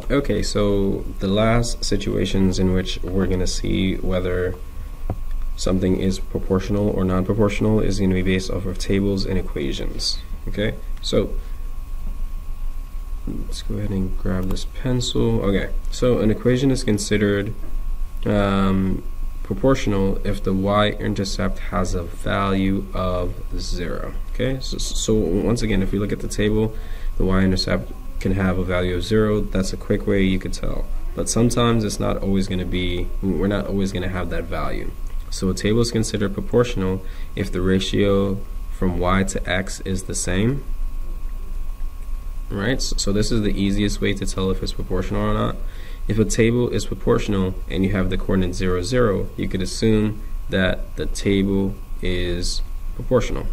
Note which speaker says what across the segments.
Speaker 1: Okay, so the last situations in which we're going to see whether something is proportional or non-proportional is going to be based off of tables and equations. Okay, so let's go ahead and grab this pencil. Okay, so an equation is considered proportional if the y-intercept has a value of 0. Okay, so once again, if we look at the table, the y-intercept can have a value of 0. That's a quick way you could tell. But sometimes it's not always going to be, we're not always going to have that value. So a table is considered proportional if the ratio from y to x is the same. Right? So this is the easiest way to tell if it's proportional or not. If a table is proportional and you have the coordinate 0, 0, you could assume that the table is proportional.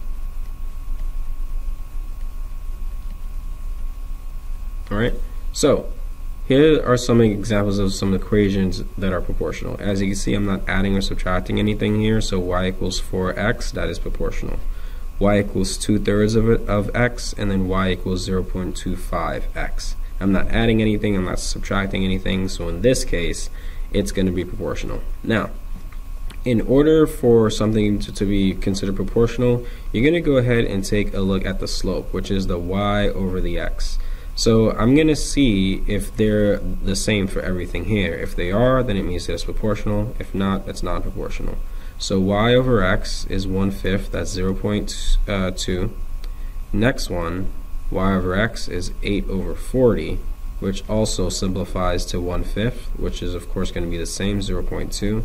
Speaker 1: Alright, so here are some examples of some equations that are proportional. As you can see, I'm not adding or subtracting anything here, so y equals 4x, that is proportional. Y equals 2/3 of x, and then y equals 0.25x. I'm not adding anything, I'm not subtracting anything, so in this case, it's going to be proportional. Now, in order for something to be considered proportional, you're going to go ahead and take a look at the slope, which is the y over the x. So I'm going to see if they're the same for everything here. If they are, then it means that it's proportional. If not, it's not proportional. So y over x is 1/5, that's 0.2. Next one, y over x is 8/40, which also simplifies to 1/5, which is of course going to be the same, 0.2.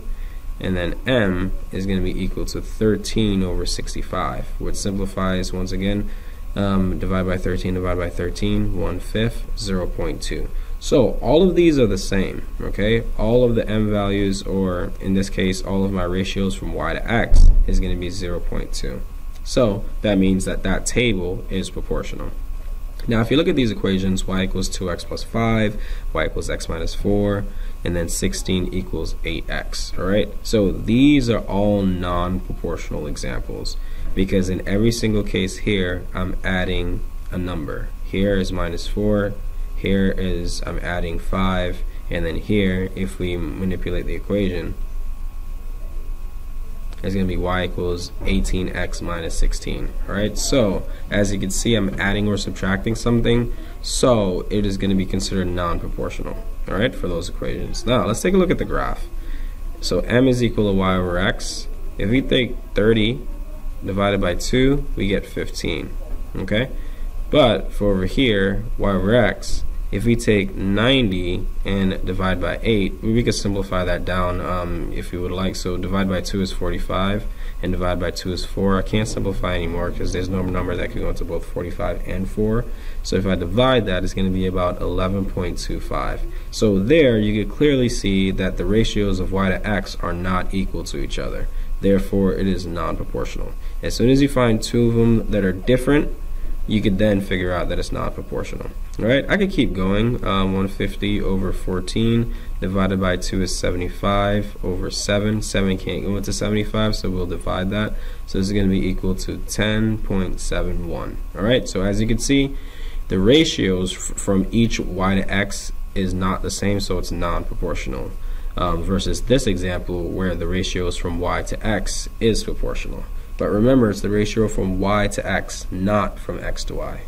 Speaker 1: And then m is going to be equal to 13/65, which simplifies once again, divide by 13, 1/5, 0.2. So all of these are the same, okay? All of the m values, or in this case, all of my ratios from y to x is going to be 0.2. So that means that that table is proportional. Now if you look at these equations, y equals 2x plus 5, y equals x minus 4, and then 16 equals 8x, alright? So these are all non-proportional examples, because in every single case here, I'm adding a number. Here is minus 4, here is I'm adding 5, and then here, if we manipulate the equation, it's going to be y equals 18x minus 16. Alright, so as you can see, I'm adding or subtracting something, so it is going to be considered non-proportional, alright, for those equations. Now let's take a look at the graph. So m is equal to y over x. If we take 30 divided by 2, we get 15. Okay, but for over here, y over x, if we take 90 and divide by 8, we could simplify that down if you would like. So divide by 2 is 45, and divide by 2 is 4. I can't simplify anymore because there's no number that can go into both 45 and 4. So if I divide that, it's going to be about 11.25. So there you can clearly see that the ratios of y to x are not equal to each other. Therefore, it is non-proportional. As soon as you find two of them that are different, you could then figure out that it's not proportional. Alright, I could keep going. 150 over 14 divided by 2 is 75 over 7. 7 can't go into 75, so we'll divide that. So this is going to be equal to 10.71. Alright, so as you can see, the ratios from each y to x is not the same, so it's non-proportional. Versus this example where the ratios from y to x is proportional. But remember, it's the ratio from y to x, not from x to y.